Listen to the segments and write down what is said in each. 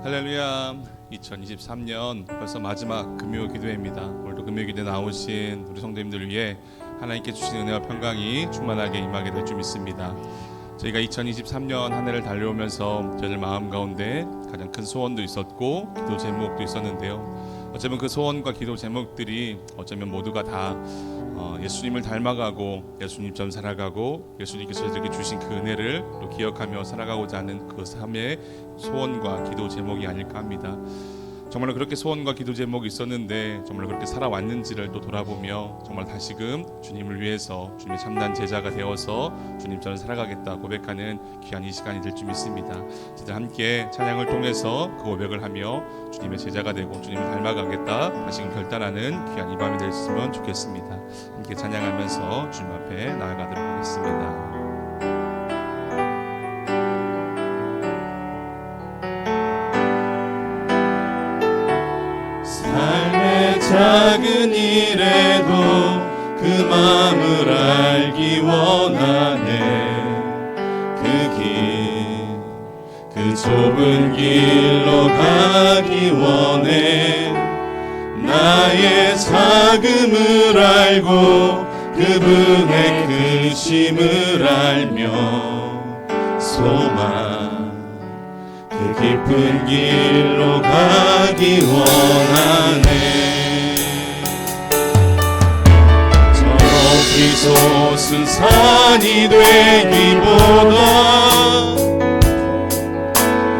할렐루야. 2023년 벌써 마지막 금요 기도회입니다. 오늘도 금요 기도에 나오신 우리 성도님들을 위해 하나님께 주신 은혜와 평강이 충만하게 임하게 될 줄 믿습니다. 저희가 2023년 한 해를 달려오면서 저희들 마음 가운데 가장 큰 소원도 있었고 기도 제목도 있었는데요. 어쩌면 그 소원과 기도 제목들이 어쩌면 모두가 다 예수님을 닮아가고 예수님처럼 살아가고 예수님께서 저희들에게 주신 그 은혜를 또 기억하며 살아가고자 하는 그 삶의 소원과 기도 제목이 아닐까 합니다. 정말로 그렇게 소원과 기도 제목이 있었는데 정말로 그렇게 살아왔는지를 또 돌아보며 정말 다시금 주님을 위해서 주님의 참된 제자가 되어서 주님처럼 살아가겠다 고백하는 귀한 이 시간이 될 줄 믿습니다. 저희들 함께 찬양을 통해서 그 고백을 하며 주님의 제자가 되고 주님을 닮아가겠다 다시금 결단하는 귀한 이 밤이 됐으면 좋겠습니다. 함께 찬양하면서 주님 앞에 나아가도록 하겠습니다. 작은 일에도 그 마음을 알기 원하네. 그 좁은 길로 가기 원해. 나의 작음을 알고 그분의 크심을 알며 소망 그 깊은 길로 가기 원하네. 솟은 산이 되기보다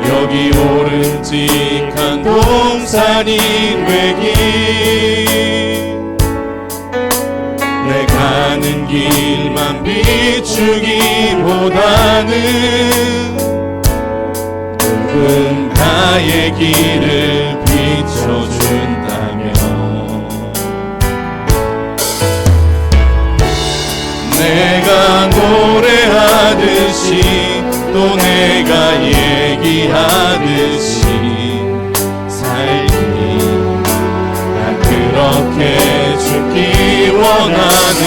여기 오름직한 동산이 되기. 내 가는 길만 비추기보다는 누군가의 길을 비춰준다면 내가 노래하듯이 또 내가 얘기하듯이 살기 난 그렇게 죽기 원하네.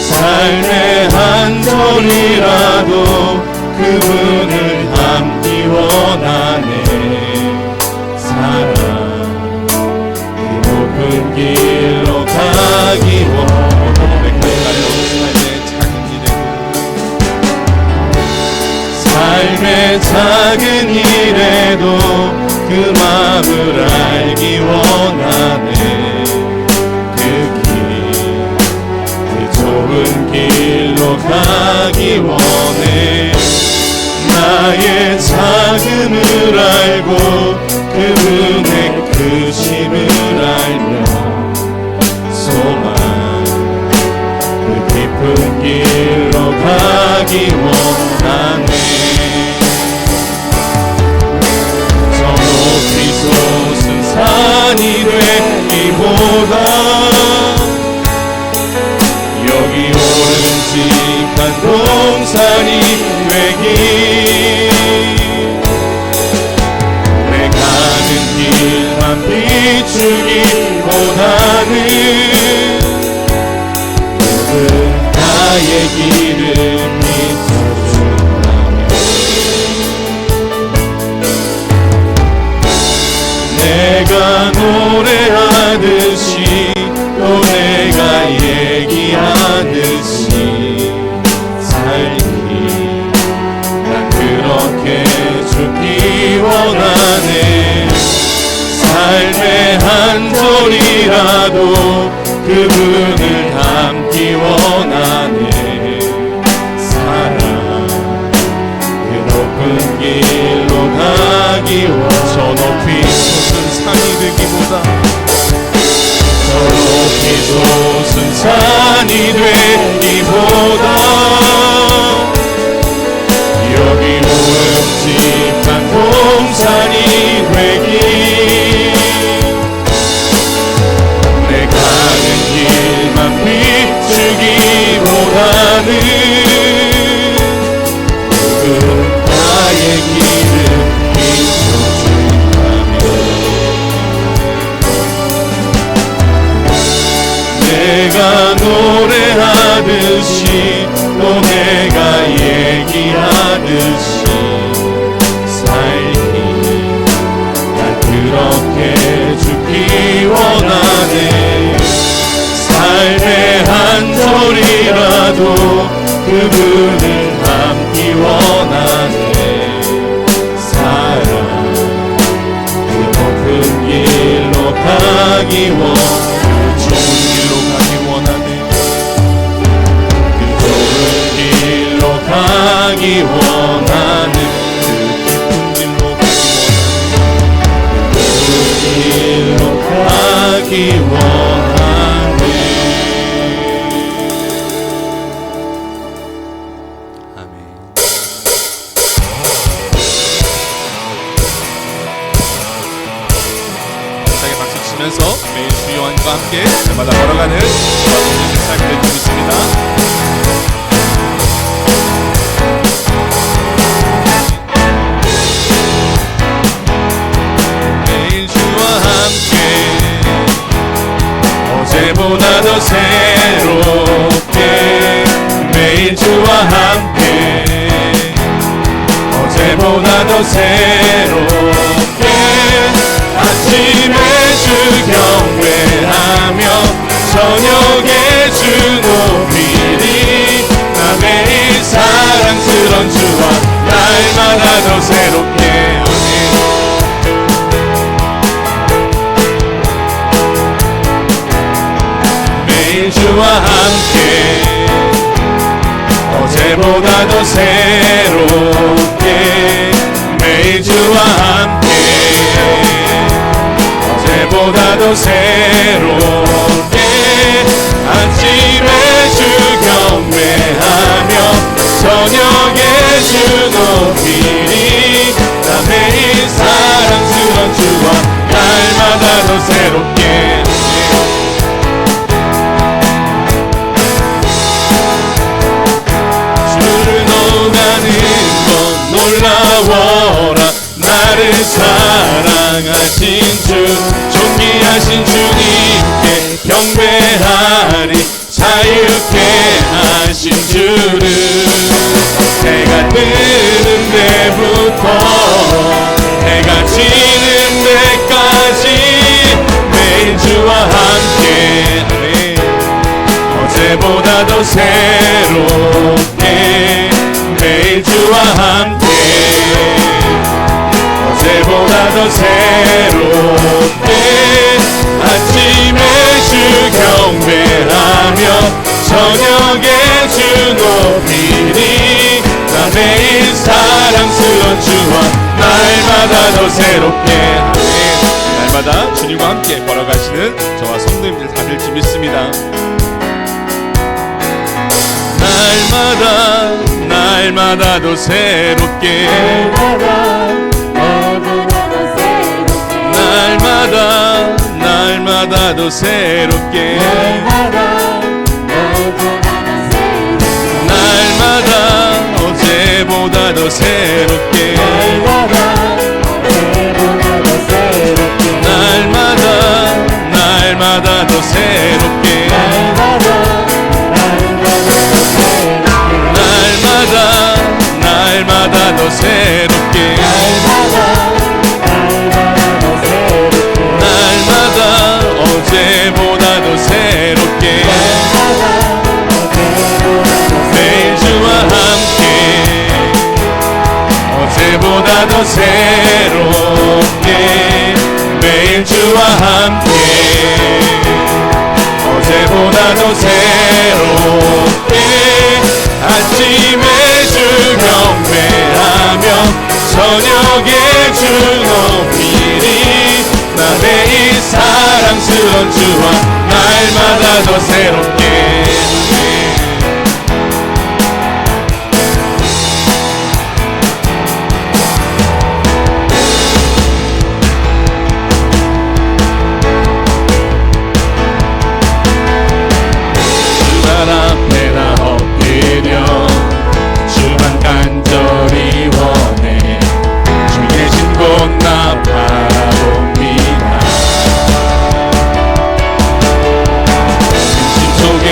삶의 한 절이라도 그분을 담기 원하네. 사랑 그 높은 길로 가기 원하네. 삶의 작은 일에도 그 마음을 알기 원하네. 그 좁은 길로 가기 원해. 나의 작음을 알고 그분의 크심을 알며 소망 그 깊은 길로 가기 원하네. 솟은 산이 되기보다 여기 오름직한 동산이 되기. 내 가는 길만 비추기보다는 누군가의 길을 내가 노래하듯이 또 내가 얘기하듯이 살기 난 그렇게 죽기 원하네. 삶의 한 절이라도 그분을 담기 원하네. 사랑 그 높은 길로 가기 원하네. 저 높이 산이 되기보다 저 높이 솟은 산이 되기보다 여기 오름직한 동산이 되기. 내 가는 길만 비추기보다는 나의 길을 내가 노래하듯이 또 내가 얘기하듯이 나도 그분을 닮기 원하네. 사랑 그 높은 길로 가기 원해. 좋은 길로 가기 원하네. 그 좋은 길로 가기 원하는 그 깊은 길로 가기 원하네. 아멘. 감사하게 박수 치면서 매일 주 요한과 함께 날마다 걸어가는 저와 삶이 될 줄 믿습니다. 매일 주와 함께 어제보다 더 새롭게 매일 주와 함께 어제보다 더 새롭게 아침에 주 경배하며 저녁에 주 높이리 나 매일 사랑스런 주와 날마다 더 새롭게 매일 주와 함께 어제보다 더 새롭게 매일 주와 함께 어제보다 더 새롭게 아침에 주 경배하며 저녁에 주 높이리 나 매일 사랑스러운 주와 날마다 더 새롭게 주를 너가는 건 놀라워라 나를 사랑하신 주 존귀하신 주님께 경배하리 자유케 하신 주를 해가 뜨는 데부터 해가 지는 데까지 매일 주와 함께 아멘. 어제보다 더 새롭게 매일 주와 함께 어제보다 더 새롭게 아침에 주 경배하며 저녁에 주 높이리 나 매일 사랑스러운 주와 날마다 더 새롭게 아멘. 날마다 주님과 함께 걸어가시는 저와 성도님들 다들 줄 믿습니다. 날마다 더 새롭게 날마다 더 새롭게 날마다 어제보다 더 새롭게 날마다 더 새롭게 날마다 더 새롭게 날마다 어제보다 더 새롭게 매일 주와 함께 어제보다 더 새롭게 매일 주와 함께 어제보다 더 새롭게 아침에 주 경배하며 저녁에 주 높이리 나 매일 사랑스러운 주와 날마다 더 새롭게 주발 앞에 나 엎드려 주만 간절히 원해 주 계신 곳 나 바라봅니다 근심 속에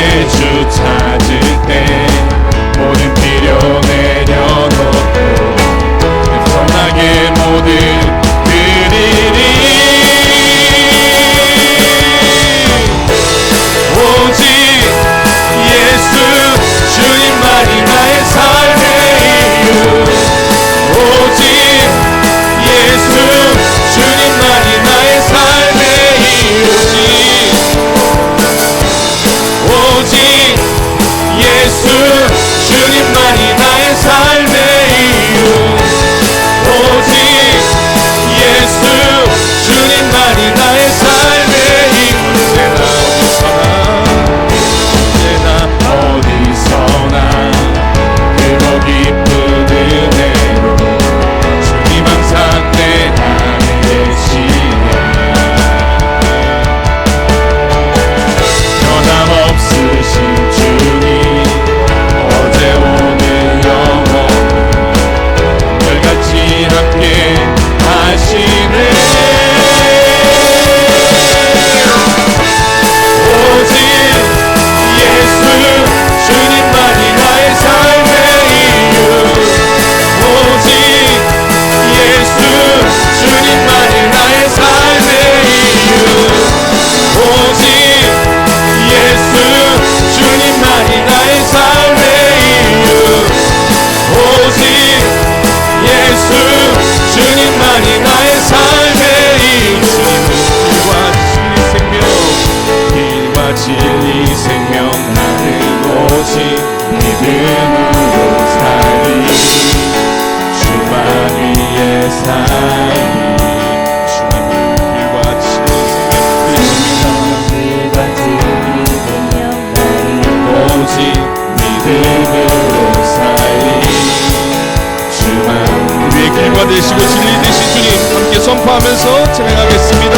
선포하면서 진행하겠습니다.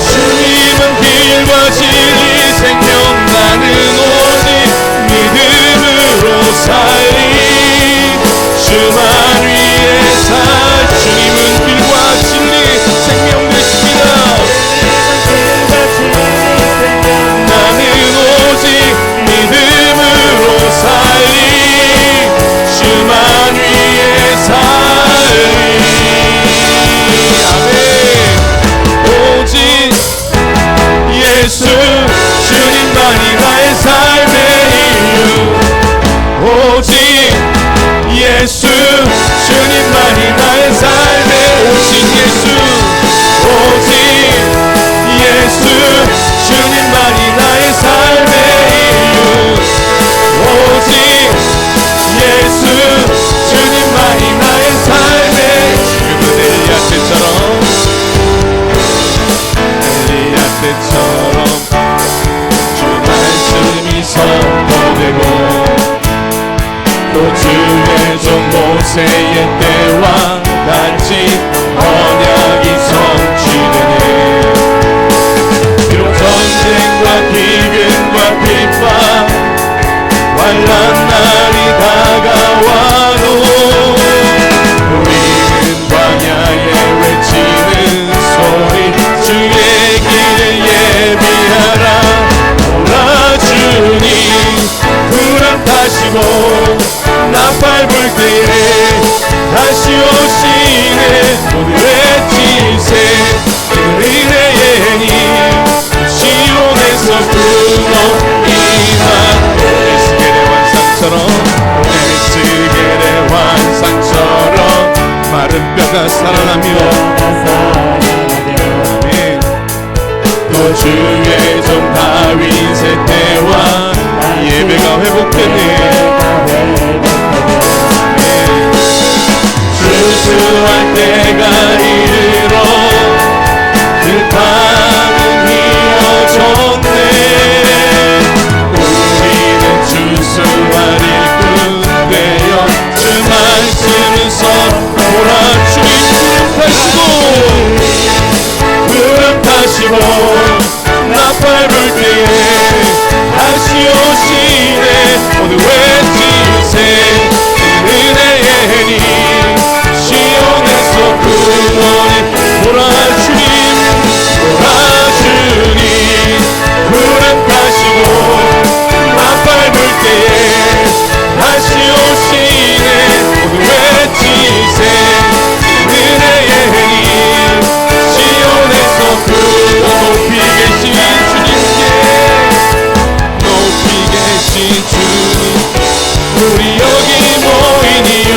주님은 길과 진리 생명 나는 오직 믿음으로 살리 주만 위해 살 주님은 길과 진리 생명 되십니다. 나는 오직 믿음으로 살리 주만 위해 살리 아멘. 오직 예수 주님만이 나의 삶의 이유 오직 예수 주님만이 나의 삶의 오직 예수 오직 예수 주님만이 나의 삶의 이유 오직 예수 주님만이 나의 삶의 지금은 엘리야 때처럼 엘리야 때처럼 주 말씀이 선포되고 또 주의 종 모세의 때와 같이 언약이 성취되네 비록 전쟁과 기근과 핍박 환난 날이 다가와도 우리는 광야에 외치는 소리 주의 길을 예비하라 오라 주님 구름 타시고 나팔 불 때에 다시 오시네 모두 외치세 그들의 예니 시온에서 불러이만 에스겔의 환상처럼 마른 뼈가 살아나며 아멘. 또 주의 종 다윗의 때와 예배가 회복되네 주수할 때가 이르러 그 땅은 이어졌네 우리는 주수할 일꾼 되어 주 말씀을 선포라 주님 구름 타시고 나팔 불 때에 다시 오시네 모두 외치세 은혜의 니 시온에서 구원해 보라 주님 구름 타시고 나팔 불 때에 다시 오시네 모두 외치세 은혜의 니 시온에서 높이 계신 주님 우리 여기 모인 이유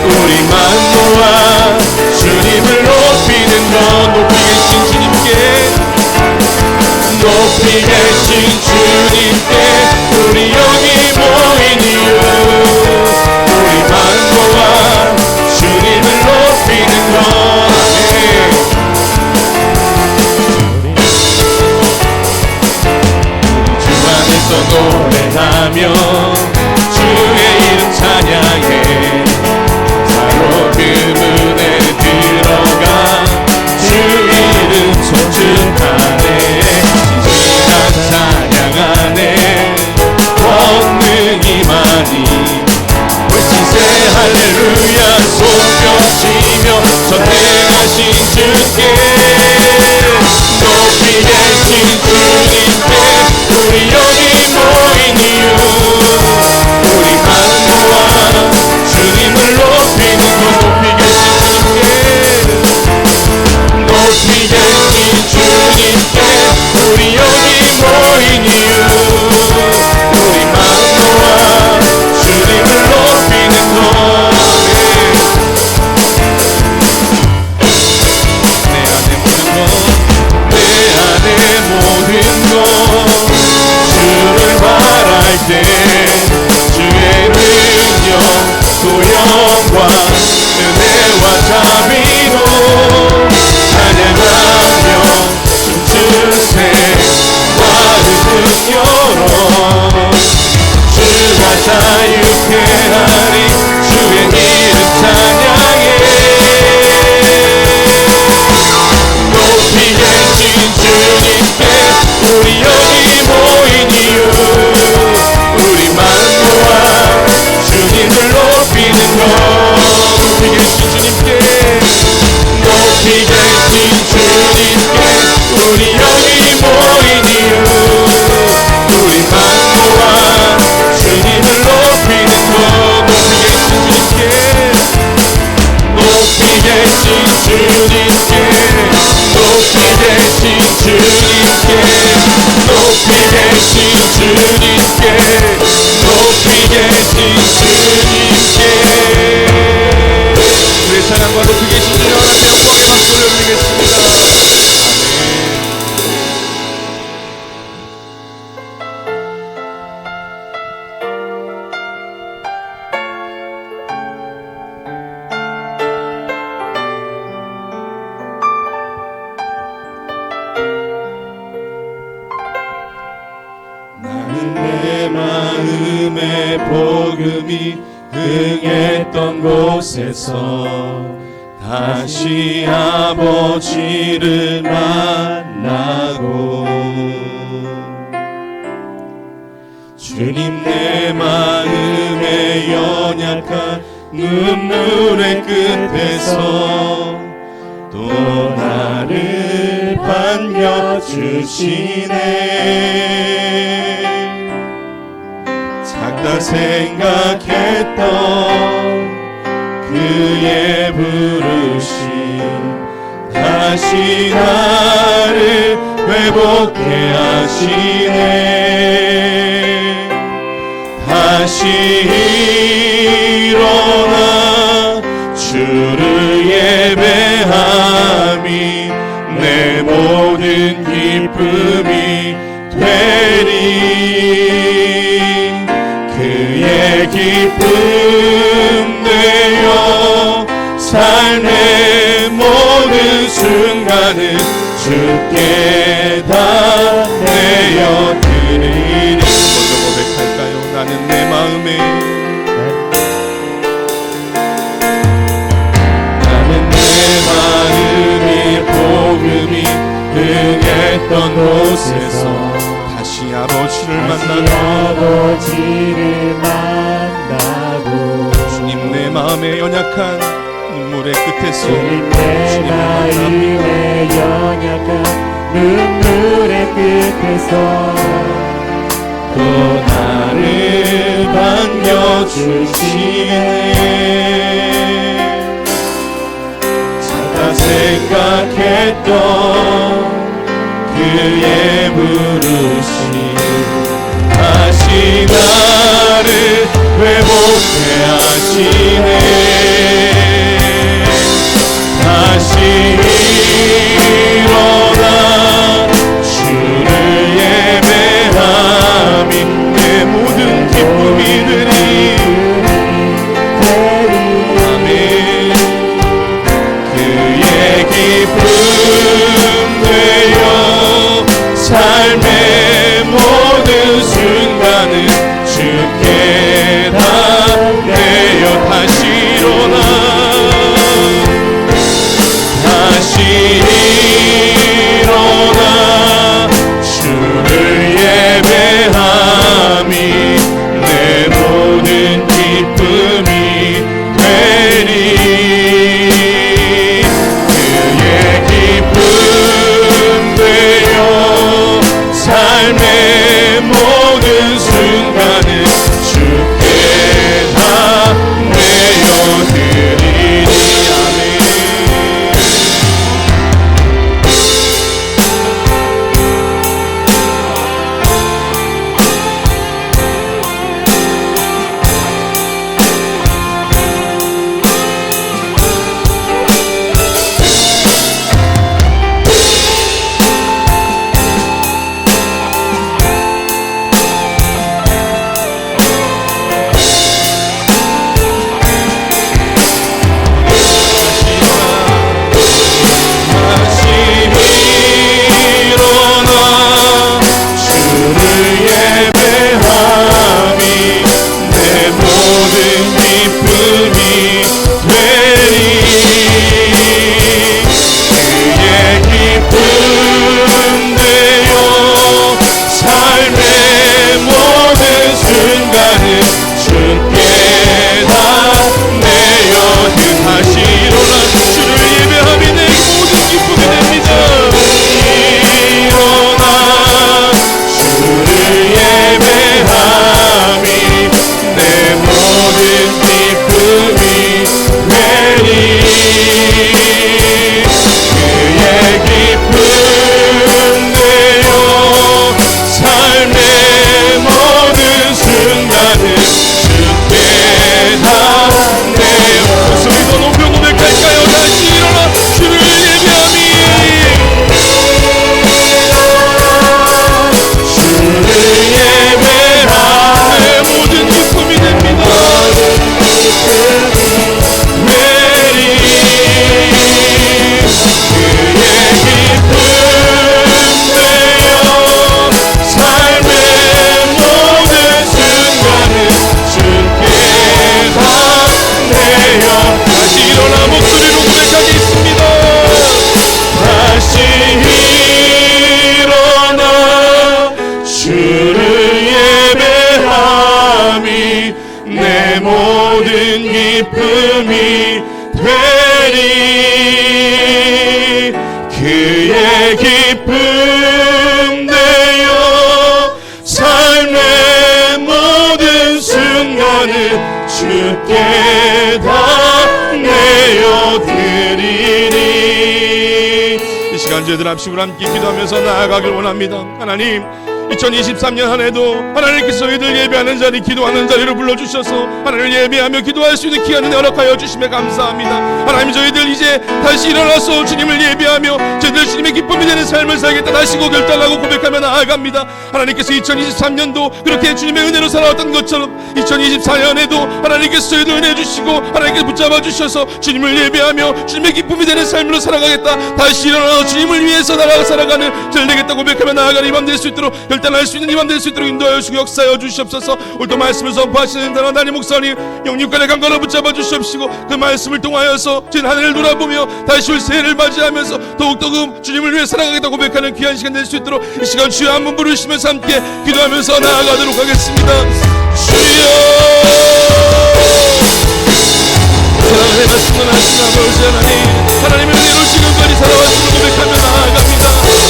우리만 모아 주님을 높이는 것 높이 계신 주님께 높이 계신 주님께 우리 여기 모인 이유 우리만 모아 주님을 높이는 것 주 안에서 노래하며 주의 이름 찬양해 바로 그 문에 들어가 주 이름 존중하네 진실한 찬양 안에 얻는 주님께 높이 되신 주님께 높이 되신 주님께 높이 계신 주님께 우리 찬양과 높이 계신 주님 하나님 영광의 박수 올려드리겠습니다. 내 마음의 복음이 흥했던 곳에서 다시 아버지를 만나고 주님 내 마음의 연약한 눈물의 끝에서 또 나를 반겨주시네. 작다 생각했던 그의 부르심 다시 나를 회복해 하시네. 다시 일어나 주를 예배함이 내 모든 기쁨이 되리. 그의 기쁨 되어 삶의 모든 순간을 주께 다 내어드리리. 먼저 고백할까요? 나는 내 마음에 복음이 흥했던 곳에서 다시 아버지를 만나고 주님 내 마음의 연약한 눈물의 끝에서 주님 내 마음의 연약한 눈물의 끝에서 또 나를 반겨주시네. 생각했던 그의 부르심 다시 나를 회복해 하시네. 다시 일어나 주를 예배함이 내 모든 기쁨이 되리. 기쁨 되어 삶의 모든 순간을 주께 다 내어 다시 일어나 이 시간 저희들 합심으로 함께 기도하면서 나아가길 원합니다. 하나님, 2023년 한 해도 하나님께서 저희들 예배하는 자리, 기도하는 자리로 불러주셔서 하나님을 예배하며 기도할 수 있는 기한을 허락하여 주심에 감사합니다. 하나님, 저희들 이제 다시 일어나서 주님을 예배하며 저희들 주님의 기쁨이 되는 삶을 살겠다 다시고 결단하고 고백하며 나아갑니다. 하나님께서 2023년도 그렇게 주님의 은혜로 살아왔던 것처럼 2024년에도 하나님께서 저희들 은혜 주시고 하나님께서 붙잡아 주셔서 주님을 예배하며 주님의 기쁨이 되는 삶으로 살아가겠다, 다시 일어나서 주님을 위해서 살아가는 저희 되겠다 고백하며 나아가는 이밤 될 수 있도록, 결단할 수 있는 이밤 될 수 있도록 인도하여 주시고 역사하여 주시옵소서. 오늘도 말씀을 선포하시는 단임 목사님 영육간의 강건을 붙잡아 주시옵시고 그 말씀을 통하여서 저희 하늘을 돌아보며 다시 올 새해를 맞이하면서 더욱더 주님을 위해 살아가겠다 고백하는 귀한 시간 될 수 있도록 이 시간 주여 한번 부르시면서 함께 기도하면서 나아가도록 하겠습니다. 주여, 사랑의 말씀을 하신 아버지 하나님, 하나님의 은혜로 지금까지 살아왔음을 고백하며 나아갑니다.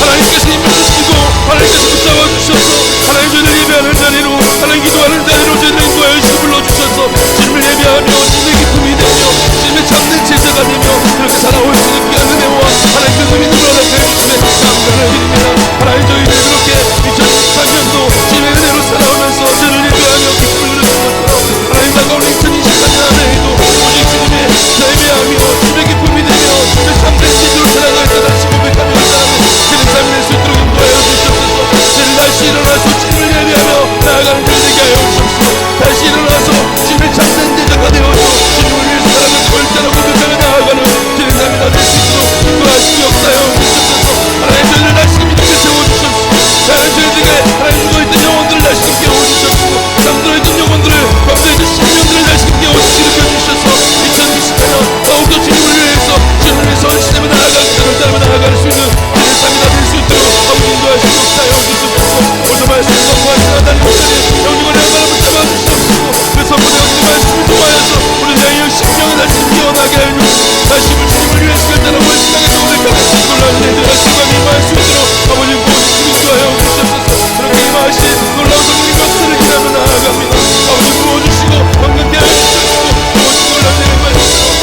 하나님께서 힘을 주시고 하나님께서 붙잡아 주셔서 하나님 저희를 예배하는 자리로, 하나님 기도하는 자리로 저희를 인도하여 주시고 불러주셔서 주님을 예배하며 주님의 기쁨이 되며 주님의 참된 제자가 되며 그렇게 살아올 수 있는 귀한 은혜와 하나님 그 믿음을 허락하여 주시며 감사를 드립니다. 하나님, 저희들 그렇게 2023년도 주님의 은혜로 살아오면서 저희를 예배하며 기쁨을 누리는 것처럼 하나님 다가오는 2024년 안에도 오직 주님의 예배하며 주님의 기쁨이 되며 주님의 참된 제자로 살아가겠다 다시 고백하며 주님 삶이 될 수 있도록 인도하여 주시옵소서. 저희를 다시 일어나서 주님을 예배하며 나아가는 저희 되게 하여 주옵소서. 다시 일어나서 주님의 참된 제자가 되어서 주님을 위해서 살아가는 절대로 고백하며 나아가는 저희 삶이 다 될 수 있도록 인도하시고 역사하여 주시옵소서. 하나님, 저희를 다시 믿음에 세워주셨소. 하나님, 저희들에게 하나님 죽어있던 영혼들을 다시 깨워주셨고 잠들어있던 영혼들을, 밤새있던 심령들을 다시 깨워주시고 일으켜주셔서 2024년 더욱더 주님을 위해서 주님을 위해서 헌신하며 나아갈 수 있는 저희 삶이 다 될 수 있도록 아버지 인도하시고 역사하여 주시옵소서. 오늘도 말씀을 선포하시는 하나님 목사님 영육을 양가를 붙잡아 주시옵시고 그 선포되어진 말씀을 통하여서 우리 자의 심령을 다시 깨어나게 하여 주시고 다시 주님을 위해서 결단하고 헌신하게 고백하는 놀라운 일들과 시간이 임할 수 있도록 아버지 구원주시고 인도하여 주시옵소서. 그렇게 임하신 놀라운 성령님과 수를 기다며 나아갑니다. 아버지 구원주시고 건강케 하여 주시옵시고 아버지 놀라운 일을 임하시옵소서.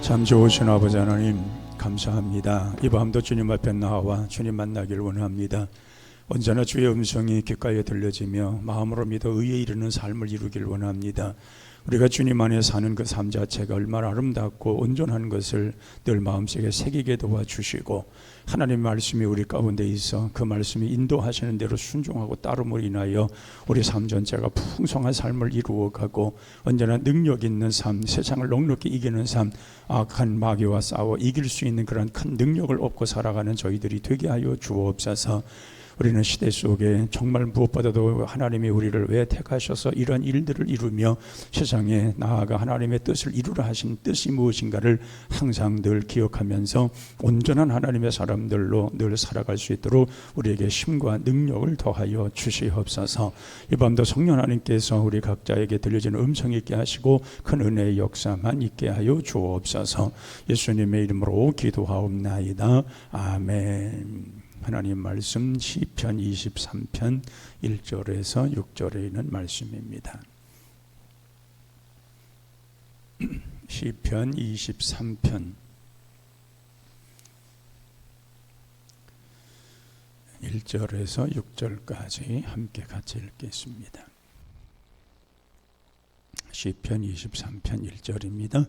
참 좋으신 아버지 하나님, 감사합니다. 이 밤도 주님 앞에 나와 주님 만나길 원합니다. 언제나 주의 음성이 귓가에 들려지며 마음으로 믿어 의에 이르는 삶을 이루길 원합니다. 우리가 주님 안에 사는 그 삶 자체가 얼마나 아름답고 온전한 것을 늘 마음속에 새기게 도와주시고 하나님의 말씀이 우리 가운데 있어 그 말씀이 인도하시는 대로 순종하고 따름으로 인하여 우리 삶 전체가 풍성한 삶을 이루어가고 언제나 능력 있는 삶, 세상을 넉넉히 이기는 삶, 악한 마귀와 싸워 이길 수 있는 그런 큰 능력을 얻고 살아가는 저희들이 되게 하여 주옵소서. 우리는 시대 속에 정말 무엇보다도 하나님이 우리를 왜 택하셔서 이런 일들을 이루며 세상에 나아가 하나님의 뜻을 이루라 하신 뜻이 무엇인가를 항상 늘 기억하면서 온전한 하나님의 사람들로 늘 살아갈 수 있도록 우리에게 힘과 능력을 더하여 주시옵소서. 이 밤도 성령 하나님께서 우리 각자에게 들려지는 음성 있게 하시고 큰 은혜의 역사만 있게 하여 주옵소서. 예수님의 이름으로 기도하옵나이다. 아멘. 하나님 말씀 시편 23편 1절에서 6절에 있는 말씀입니다. 시편 23편 1절에서 6절까지 함께 같이 읽겠습니다. 시편 23편 1절입니다.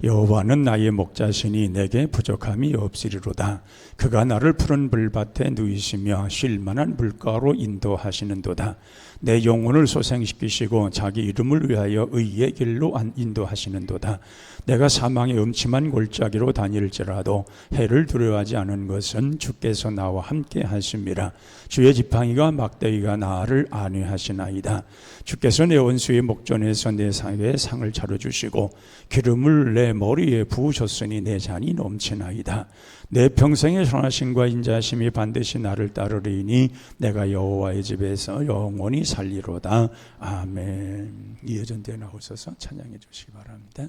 여호와는 나의 목자시니 내게 부족함이 없으리로다. 그가 나를 푸른 불밭에 누이시며 쉴 만한 물가로 인도하시는도다. 내 영혼을 소생시키시고 자기 이름을 위하여 의의 길로 인도하시는도다. 내가 사망의 음침한 골짜기로 다닐지라도 해를 두려워하지 않은 것은 주께서 나와 함께 하심이라. 주의 지팡이가 막대기가 나를 안위하시나이다. 주께서 내 원수의 목전에서 내 상에 상을 차려주시고 기름을 내 머리에 부으셨으니 내 잔이 넘치나이다. 내 평생의 선하심과 인자하심이 반드시 나를 따르리니 내가 여호와의 집에서 영원히 살리로다. 아멘. 이어전대에 나오셔서 찬양해 주시기 바랍니다.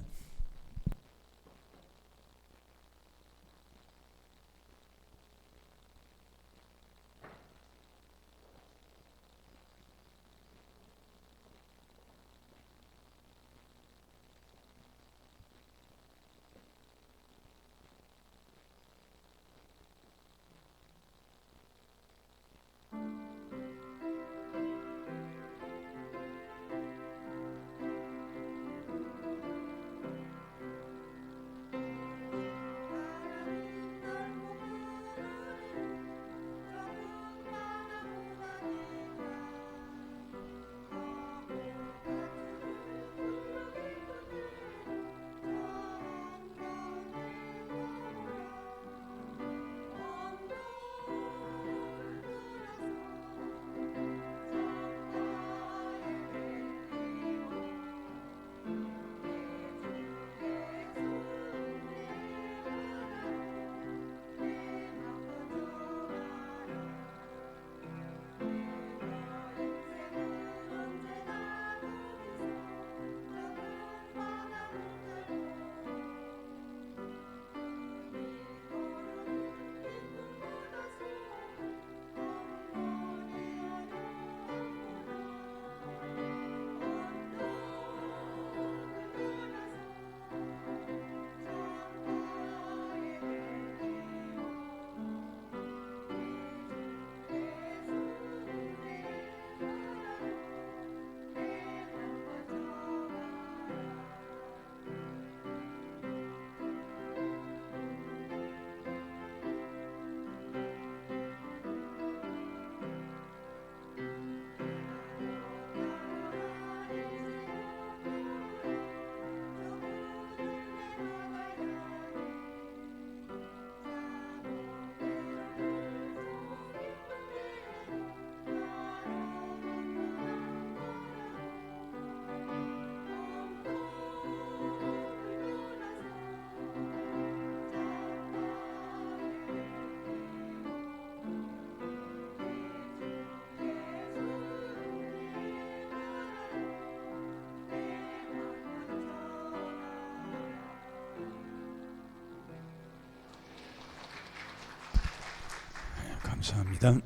감사합니다.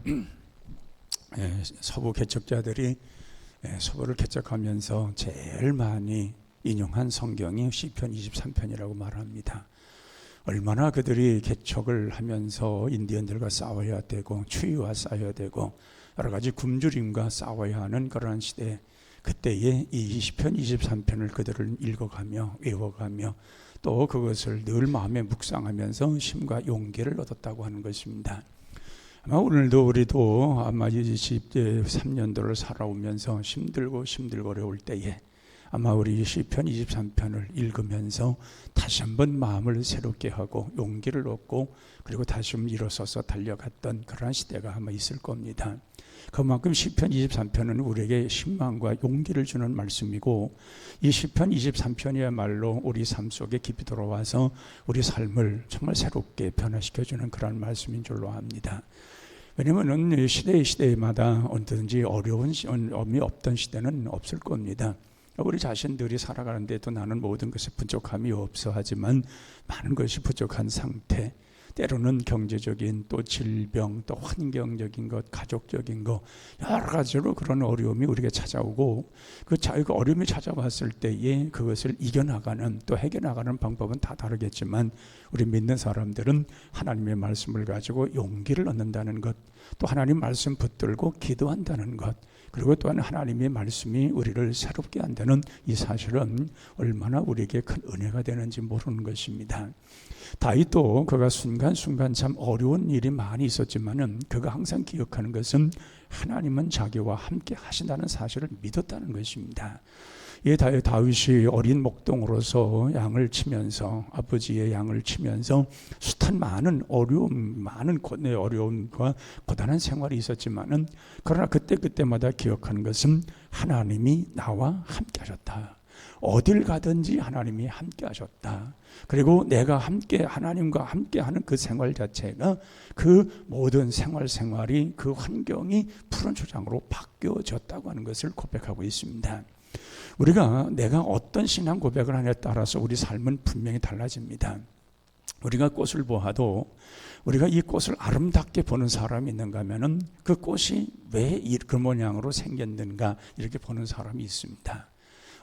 서부 개척자들이 서부를 개척하면서 제일 많이 인용한 성경이 시편 23편이라고 말합니다. 얼마나 그들이 개척을 하면서 인디언들과 싸워야 되고 추위와 싸워야 되고 여러 가지 굶주림과 싸워야 하는 그러한 시대, 그때에 이 시편 23편을 그들을 읽어가며 외워가며 또 그것을 늘 마음에 묵상하면서 힘과 용기를 얻었다고 하는 것입니다. 아마 오늘도 우리도 아마 23년도를 살아오면서 힘들고 어려울 때에 아마 우리 시편 23편을 읽으면서 다시 한번 마음을 새롭게 하고 용기를 얻고 그리고 다시 일어서서 달려갔던 그런 시대가 아마 있을 겁니다. 그만큼 시편 23편은 우리에게 신망과 용기를 주는 말씀이고, 이 시편 23편이야말로 우리 삶 속에 깊이 들어와서 우리 삶을 정말 새롭게 변화시켜주는 그런 말씀인 줄로 압니다. 왜냐하면 시대마다 언제든지 어려움이 없던 시대는 없을 겁니다. 우리 자신들이 살아가는데 또 나는 모든 것에 부족함이 없어 하지만 많은 것이 부족한 상태, 때로는 경제적인 또 질병 또 환경적인 것, 가족적인 것, 여러 가지로 그런 어려움이 우리에게 찾아오고 그 어려움이 찾아왔을 때에 그것을 이겨나가는 또 해결나가는 방법은 다 다르겠지만 우리 믿는 사람들은 하나님의 말씀을 가지고 용기를 얻는다는 것, 또 하나님 말씀 붙들고 기도한다는 것, 그리고 또한 하나님의 말씀이 우리를 새롭게 한다는 이 사실은 얼마나 우리에게 큰 은혜가 되는지 모르는 것입니다. 다윗도 그가 순간순간 참 어려운 일이 많이 있었지만은 그가 항상 기억하는 것은 하나님은 자기와 함께 하신다는 사실을 믿었다는 것입니다. 이 다윗이 어린 목동으로서 양을 치면서 아버지의 양을 치면서 숱한 많은 어려움과 고단한 생활이 있었지만은 그러나 그때마다 기억하는 것은 하나님이 나와 함께 하셨다. 어딜 가든지 하나님이 함께 하셨다. 그리고 내가 하나님과 함께 하는 그 생활 자체가 그 모든 생활이 그 환경이 푸른 초장으로 바뀌어졌다고 하는 것을 고백하고 있습니다. 내가 어떤 신앙 고백을 하냐에 따라서 우리 삶은 분명히 달라집니다. 우리가 꽃을 보아도 우리가 이 꽃을 아름답게 보는 사람이 있는가 하면은 그 꽃이 왜 그 모양으로 생겼는가 이렇게 보는 사람이 있습니다.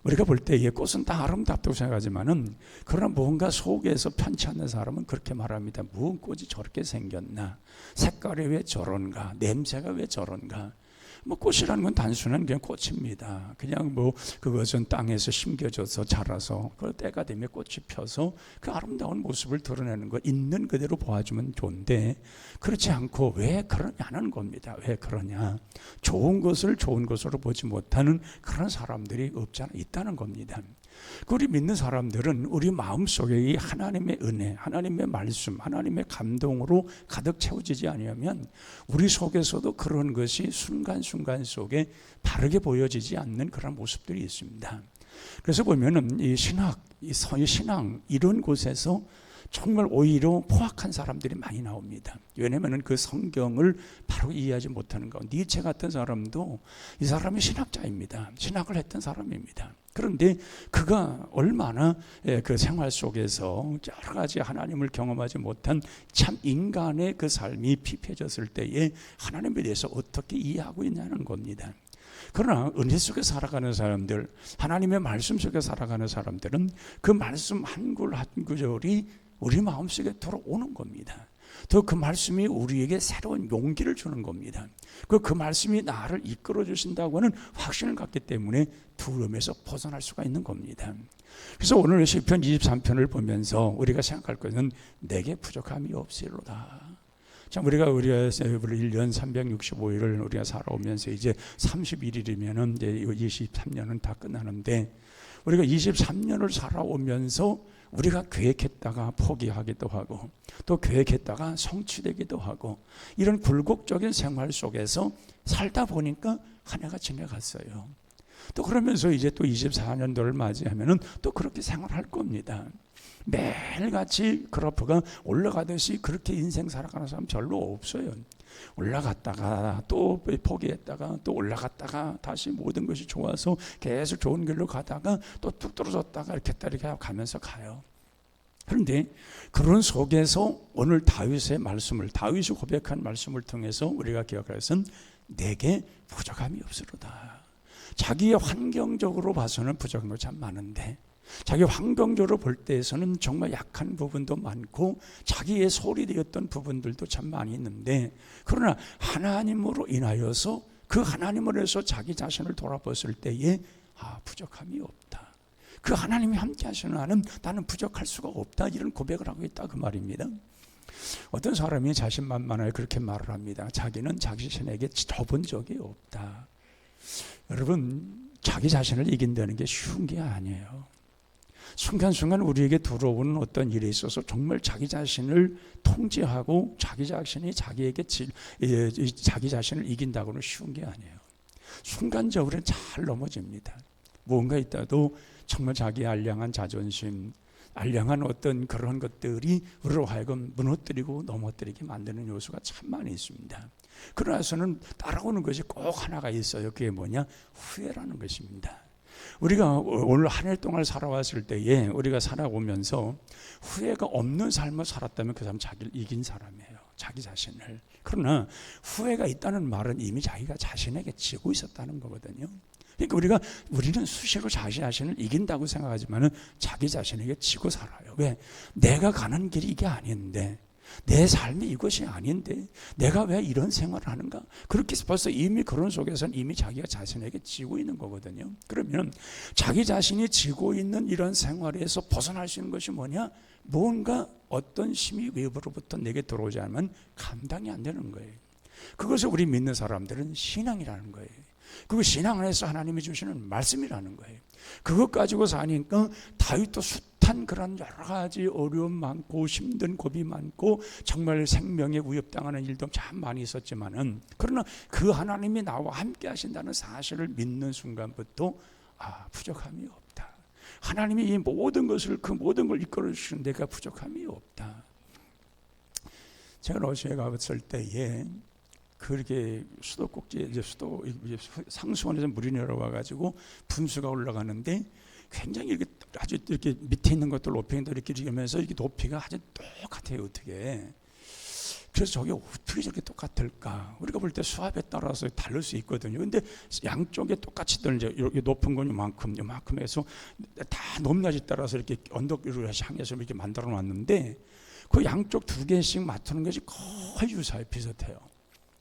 우리가 볼 때 이 꽃은 다 아름답다고 생각하지만은 그러나 뭔가 속에서 편치 않는 사람은 그렇게 말합니다. 무슨 꽃이 저렇게 생겼나? 색깔이 왜 저런가? 냄새가 왜 저런가? 꽃이라는 건 단순한 그냥 꽃입니다. 그냥 그것은 땅에서 심겨져서 자라서 그 때가 되면 꽃이 펴서 그 아름다운 모습을 드러내는 것, 있는 그대로 보아주면 좋은데 그렇지 않고 왜 그러냐는 겁니다. 왜 그러냐? 좋은 것을 좋은 것으로 보지 못하는 그런 사람들이 없지 않아 있다는 겁니다. 우리 믿는 사람들은 우리 마음속에 이 하나님의 은혜, 하나님의 말씀, 하나님의 감동으로 가득 채워지지 않으면 우리 속에서도 그런 것이 순간순간 속에 바르게 보여지지 않는 그런 모습들이 있습니다. 그래서 보면은 이 신앙 이런 곳에서 정말 오히려 포악한 사람들이 많이 나옵니다. 왜냐하면 그 성경을 바로 이해하지 못하는 거. 니체 같은 사람도 이 사람이 신학자입니다. 신학을 했던 사람입니다. 그런데 그가 얼마나 그 생활 속에서 여러 가지 하나님을 경험하지 못한 참 인간의 그 삶이 피폐해졌을 때에 하나님에 대해서 어떻게 이해하고 있냐는 겁니다. 그러나 은혜 속에 살아가는 사람들, 하나님의 말씀 속에 살아가는 사람들은 그 말씀 한 글 한 구절이 우리 마음속에 들어오는 겁니다. 또 그 말씀이 우리에게 새로운 용기를 주는 겁니다. 그 말씀이 나를 이끌어 주신다고 하는 확신을 갖기 때문에 두려움에서 벗어날 수가 있는 겁니다. 그래서 오늘 시편 23편을 보면서 우리가 생각할 것은 내게 부족함이 없으리로다. 참 우리가 1년 365일을 우리가 살아오면서 이제 31일이면은 이제 23년은 다 끝나는데 우리가 23년을 살아오면서 우리가 계획했다가 포기하기도 하고 또 계획했다가 성취되기도 하고 이런 굴곡적인 생활 속에서 살다 보니까 한 해가 지나갔어요. 또 그러면서 이제 또 24년도를 맞이하면은 또 그렇게 생활할 겁니다. 매일같이 그래프가 올라가듯이 그렇게 인생 살아가는 사람 별로 없어요. 올라갔다가 또 포기했다가 또 올라갔다가 다시 모든 것이 좋아서 계속 좋은 길로 가다가 또 뚝 떨어졌다가 이렇게 가면서 가요. 그런데 그런 속에서 오늘 다윗의 말씀을, 다윗이 고백한 말씀을 통해서 우리가 기억할 것은 내게 부족함이 없으로다. 자기의 환경적으로 봐서는 부족함이 참 많은데, 자기 환경적으로 볼 때에서는 정말 약한 부분도 많고 자기의 소홀히 되었던 부분들도 참 많이 있는데, 그러나 하나님으로 인하여서 그 하나님으로 해서 자기 자신을 돌아봤을 때에 부족함이 없다. 그 하나님이 함께 하시는 나는 부족할 수가 없다, 이런 고백을 하고 있다, 그 말입니다. 어떤 사람이 자신만만하게 그렇게 말을 합니다. 자기는 자기 자신에게 져본 적이 없다. 여러분, 자기 자신을 이긴다는 게 쉬운 게 아니에요. 순간순간 우리에게 들어오는 어떤 일에 있어서 정말 자기 자신을 통제하고 자기 자신이 자기에게 자기 자신을 이긴다고는 쉬운 게 아니에요. 순간적으로 잘 넘어집니다. 뭔가 있다도 정말 자기의 알량한 자존심, 알량한 어떤 그런 것들이 우리로 하여금 무너뜨리고 넘어뜨리게 만드는 요소가 참 많이 있습니다. 그러나서는 따라오는 것이 꼭 하나가 있어요. 그게 뭐냐? 후회라는 것입니다. 우리가 오늘 한 해 동안 살아왔을 때에 우리가 살아오면서 후회가 없는 삶을 살았다면 그 사람 자기를 이긴 사람이에요. 자기 자신을. 그러나 후회가 있다는 말은 이미 자기가 자신에게 지고 있었다는 거거든요. 그러니까 우리는 수시로 자기 자신을 이긴다고 생각하지만은 자기 자신에게 지고 살아요. 왜? 내가 가는 길이 이게 아닌데, 내 삶이 이것이 아닌데 내가 왜 이런 생활을 하는가? 그렇게 벌써 이미 그런 속에서는 이미 자기가 자신에게 지고 있는 거거든요. 그러면 자기 자신이 지고 있는 이런 생활에서 벗어날 수 있는 것이 뭐냐? 뭔가 어떤 힘이 외부로부터 내게 들어오지 않으면 감당이 안 되는 거예요. 그것을 우리 믿는 사람들은 신앙이라는 거예요. 그리고 신앙 안에서 하나님이 주시는 말씀이라는 거예요. 그것 가지고 사니까 다윗도 숱한 그런 여러 가지 어려움 많고 힘든 고비 많고 정말 생명에 위협당하는 일도 참 많이 있었지만은, 그러나 그 하나님이 나와 함께 하신다는 사실을 믿는 순간부터 부족함이 없다. 하나님이 이 모든 것을, 그 모든 걸 이끌어 주시는 데가 부족함이 없다. 제가 러시아에 갔을 때에 그렇게 수도꼭지 이제 상수원에서 물이 내려와 가지고 분수가 올라가는데 굉장히 이렇게 아주 이렇게 밑에 있는 것들 높이 있는 이렇게 이러면서 이렇게 높이가 아주 똑같아요. 어떻게? 그래서 저게 어떻게 저렇게 똑같을까? 우리가 볼 때 수압에 따라서 다를 수 있거든요. 근데 양쪽에 똑같이 이제 여기 높은 건 요만큼 해서 다 높낮이 따라서 이렇게 언덕으로 향해서 이렇게 만들어 놨는데 그 양쪽 두 개씩 맞추는 것이 거의 유사해, 비슷해요.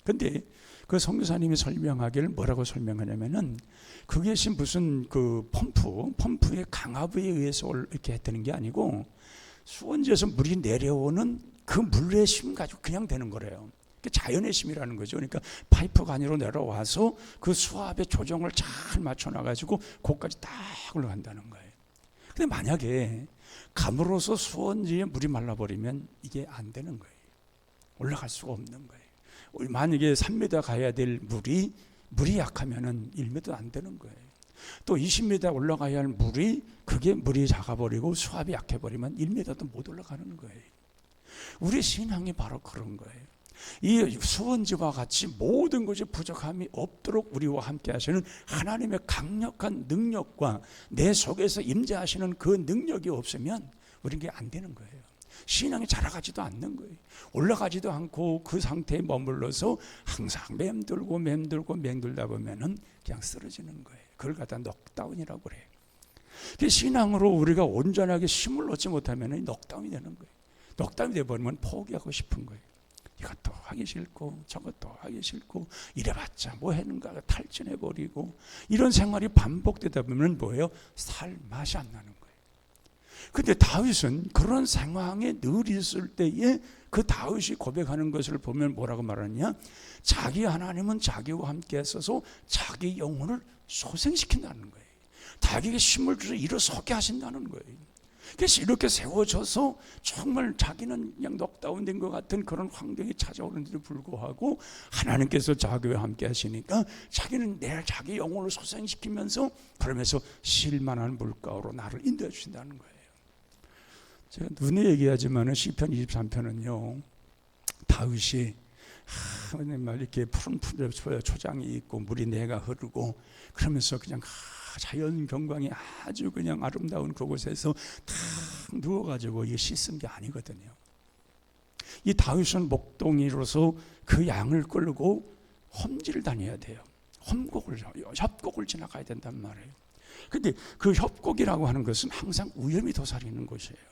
근데 그 선교사님이 설명하기를 뭐라고 설명하냐면은 그것이 무슨 그 펌프의 강압에 의해서 이렇게 했다는 게 아니고 수원지에서 물이 내려오는 그 물의 힘 가지고 그냥 되는 거래요. 자연의 힘이라는 거죠. 그러니까 파이프가 안으로 내려와서 그 수압의 조정을 잘 맞춰놔가지고 거기까지 딱 올라간다는 거예요. 근데 만약에 감으로서 수원지에 물이 말라버리면 이게 안 되는 거예요. 올라갈 수가 없는 거예요. 만약에 3m 가야 될 물이 약하면은 1m 안 되는 거예요. 또 20m 올라가야 할 물이 작아버리고 수압이 약해버리면 1m도 못 올라가는 거예요. 우리 신앙이 바로 그런 거예요. 이 수원지와 같이 모든 것이 부족함이 없도록 우리와 함께 하시는 하나님의 강력한 능력과 내 속에서 임재하시는 그 능력이 없으면 우리는 게 안 되는 거예요. 신앙이 자라가지도 않는 거예요. 올라가지도 않고 그 상태에 머물러서 항상 맴돌다 보면은 그냥 쓰러지는 거예요. 그걸 갖다 넉다운이라고 그래요. 신앙으로 우리가 온전하게 힘을 얻지 못하면 넉다운이 되는 거예요. 넉다운이 되어버리면 포기하고 싶은 거예요. 이것도 하기 싫고 저것도 하기 싫고 이래봤자 뭐 하는가 탈진해버리고 이런 생활이 반복되다 보면 뭐예요? 살 맛이 안 나는 거예요. 근데 다윗은 그런 상황에 늘 있을 때에 그 다윗이 고백하는 것을 보면 뭐라고 말하느냐? 자기 하나님은 자기와 함께 했어서 자기 영혼을 소생시킨다는 거예요. 자기에게 힘을 주셔서 일어서게 하신다는 거예요. 그래서 이렇게 세워져서 정말 자기는 그냥 넉다운된 것 같은 그런 환경이 찾아오는데도 불구하고 하나님께서 자기와 함께 하시니까 자기는 자기 영혼을 소생시키면서 그러면서 쉴만한 물가로 나를 인도해 주신다는 거예요. 제가 눈에 얘기하지만은 시편 23편은요, 다윗이 이렇게 푸른 초장이 있고 물이 내가 흐르고 그러면서 그냥 자연 경광이 아주 그냥 아름다운 그곳에서 다 누워가지고 이 씻은 게 아니거든요. 이 다윗은 목동이로서 그 양을 끌고 험지를 다녀야 돼요. 협곡을 지나가야 된단 말이에요. 근데 그 협곡이라고 하는 것은 항상 위험이 도사리는 곳이에요.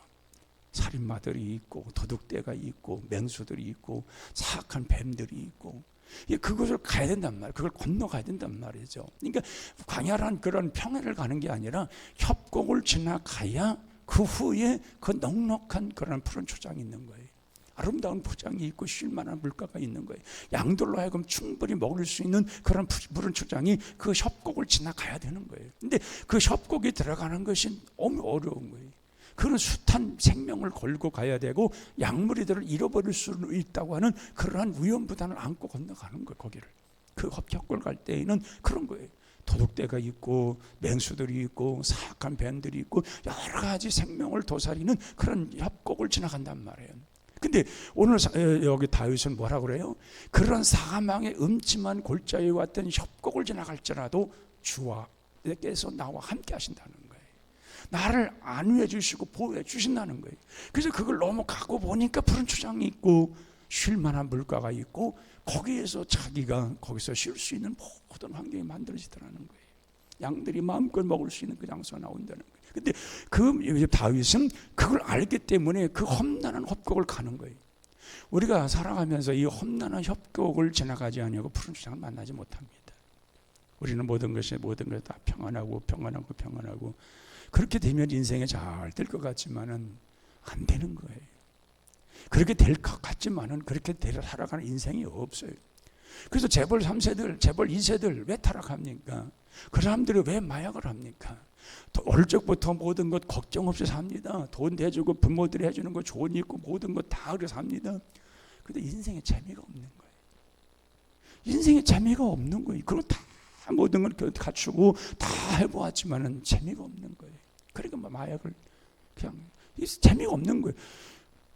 살인마들이 있고 도둑대가 있고 맹수들이 있고 사악한 뱀들이 있고, 그것을 가야 된단 말이에요. 그걸 건너가야 된단 말이죠. 그러니까 광야란 그런 평야를 가는 게 아니라 협곡을 지나가야 그 후에 그 넉넉한 그런 푸른 초장이 있는 거예요. 아름다운 포장이 있고 쉴 만한 물가가 있는 거예요. 양들로 하여금 충분히 먹을 수 있는 그런 푸른 초장이 그 협곡을 지나가야 되는 거예요. 근데 그 협곡에 들어가는 것이 너무 어려운 거예요. 그런 숱한 생명을 걸고 가야 되고 양무리들을 잃어버릴 수 있다고 하는 그러한 위험부담을 안고 건너가는 거예요. 거기를 그 협곡을 갈 때에는 그런 거예요. 도둑대가 있고 맹수들이 있고 사악한 뱀들이 있고 여러 가지 생명을 도사리는 그런 협곡을 지나간단 말이에요. 근데 오늘 여기 다윗은 뭐라 그래요? 그런 사망의 음침한 골짜기에 왔던 협곡을 지나갈지라도 주와께서 나와 함께 하신다는 거예요. 나를 안위해 주시고 보호해 주신다는 거예요. 그래서 그걸 넘어가고 보니까 푸른 초장이 있고 쉴 만한 물가가 있고 거기에서 자기가 거기서 쉴 수 있는 모든 환경이 만들어지더라는 거예요. 양들이 마음껏 먹을 수 있는 그 장소가 나온다는 거예요. 근데 그 다윗은 그걸 알기 때문에 그 험난한 협곡을 가는 거예요. 우리가 살아가면서 이 험난한 협곡을 지나가지 아니하고 푸른 초장을 만나지 못합니다. 우리는 모든 것이 다 평안하고 그렇게 되면 인생이 잘 될 것 같지만은 안 되는 거예요. 그렇게 될 것 같지만은 그렇게 살아가는 인생이 없어요. 그래서 재벌 3세들, 재벌 2세들 왜 타락합니까? 그 사람들이 왜 마약을 합니까? 어릴 적부터 모든 것 걱정 없이 삽니다. 돈 대주고 부모들이 해주는 거 좋은 일 있고 모든 것 다 그래 삽니다. 근데 인생에 재미가 없는 거예요. 인생에 재미가 없는 거예요. 그리고 다 모든 걸 갖추고 다 해보았지만은 재미가 없는 거예요. 그러니까 마약을 그냥 재미가 없는 거예요.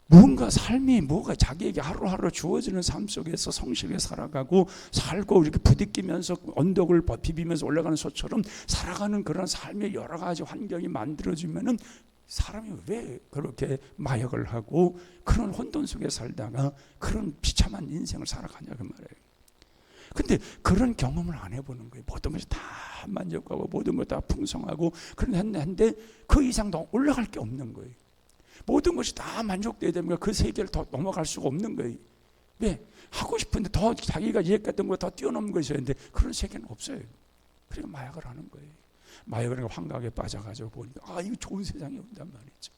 뭔가 삶이 뭐가 자기에게 하루하루 주어지는 삶 속에서 성실하게 살아가고 살고 이렇게 부딪히면서 언덕을 비비면서 올라가는 소처럼 살아가는 그런 삶의 여러 가지 환경이 만들어지면은 사람이 왜 그렇게 마약을 하고 그런 혼돈 속에 살다가 그런 비참한 인생을 살아가냐 그 말이에요. 근데 그런 경험을 안 해보는 거예요. 모든 것이 다 만족하고 모든 것 다 풍성하고 그런데 그 이상 더 올라갈 게 없는 거예요. 모든 것이 다 만족돼야 되면 그 세계를 더 넘어갈 수가 없는 거예요. 왜? 하고 싶은데 더 자기가 이해했던 것보다 더 뛰어넘는 것이 있어야 되는데 그런 세계는 없어요. 그러니까 마약을 하는 거예요. 마약을 하는 환각에 빠져가지고 보니까 이거 좋은 세상이 온단 말이죠.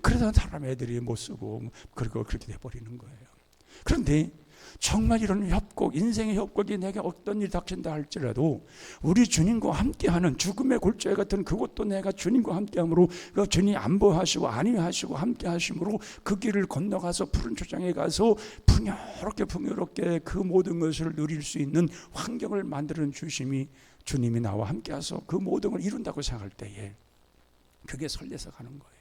그러다 사람 애들이 못 쓰고 그리고 그렇게 돼버리는 거예요. 그런데 정말 이런 협곡, 인생의 협곡이 내게 어떤 일이 닥친다 할지라도 우리 주님과 함께하는 죽음의 골짜기 같은 그것도 내가 주님과 함께함으로 그 주님이 안보하시고 안위하시고 함께하심으로 그 길을 건너가서 푸른 초장에 가서 풍요롭게 그 모든 것을 누릴 수 있는 환경을 만들어 주심이 주님이 나와 함께해서 그 모든 걸 이룬다고 생각할 때에 그게 설레서 가는 거예요.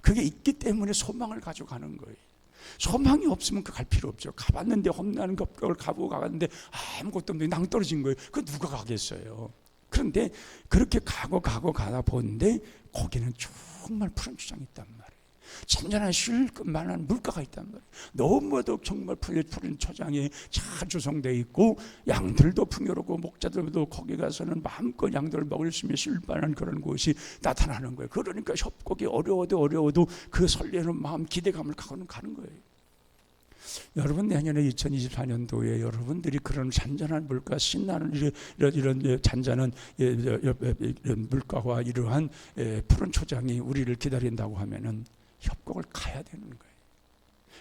그게 있기 때문에 소망을 가지고 가는 거예요. 소망이 없으면 갈 필요 없죠. 가봤는데 험난한 협곡을 가보고 가봤는데 아무것도 없는데 낭떠러진 거예요. 그 누가 가겠어요. 그런데 그렇게 가다 보는데 거기는 정말 푸른 초장이 있단 말이에요. 잔잔한 쉴 만한 물가가 있단 말이에요. 너무도 정말 푸른 초장이 잘 조성되어 있고 양들도 풍요롭고 목자들도 거기 가서는 마음껏 양들을 먹을 수 있는 쉴 만한 그런 곳이 나타나는 거예요. 그러니까 협곡이 어려워도 그 설레는 마음 기대감을 갖고는 가는 거예요. 여러분 내년에 2024년도에 여러분들이 그런 잔잔한 물가 신나는 이런 잔잔한 이런 물가와 이러한 푸른 초장이 우리를 기다린다고 하면은 협곡을 가야 되는 거예요.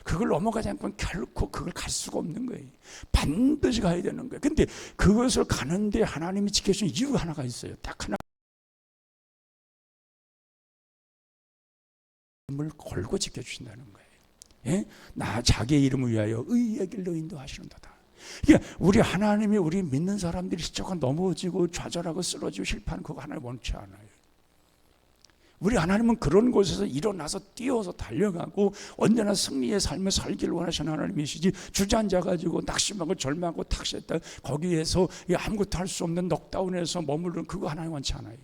그걸 넘어가지 않고는 결코 그걸 갈 수가 없는 거예요. 반드시 가야 되는 거예요. 근데 그것을 가는데 하나님이 지켜주신 이유가 하나가 있어요. 딱 하나. 이름을 걸고 지켜주신다는 거예요. 예? 나 자기의 이름을 위하여 의의 길로 인도하시는도다. 그러니까 우리 하나님이 우리 믿는 사람들이 스쳐가 넘어지고 좌절하고 쓰러지고 실패하는 그거 하나님 원치 않아요. 우리 하나님은 그런 곳에서 일어나서 뛰어서 달려가고 언제나 승리의 삶을 살기를 원하시는 하나님이시지 주저앉아가지고 낙심하고 절망하고 탁시했다 거기에서 아무것도 할 수 없는 넉다운에서 머무르는 그거 하나님 원치 않아요.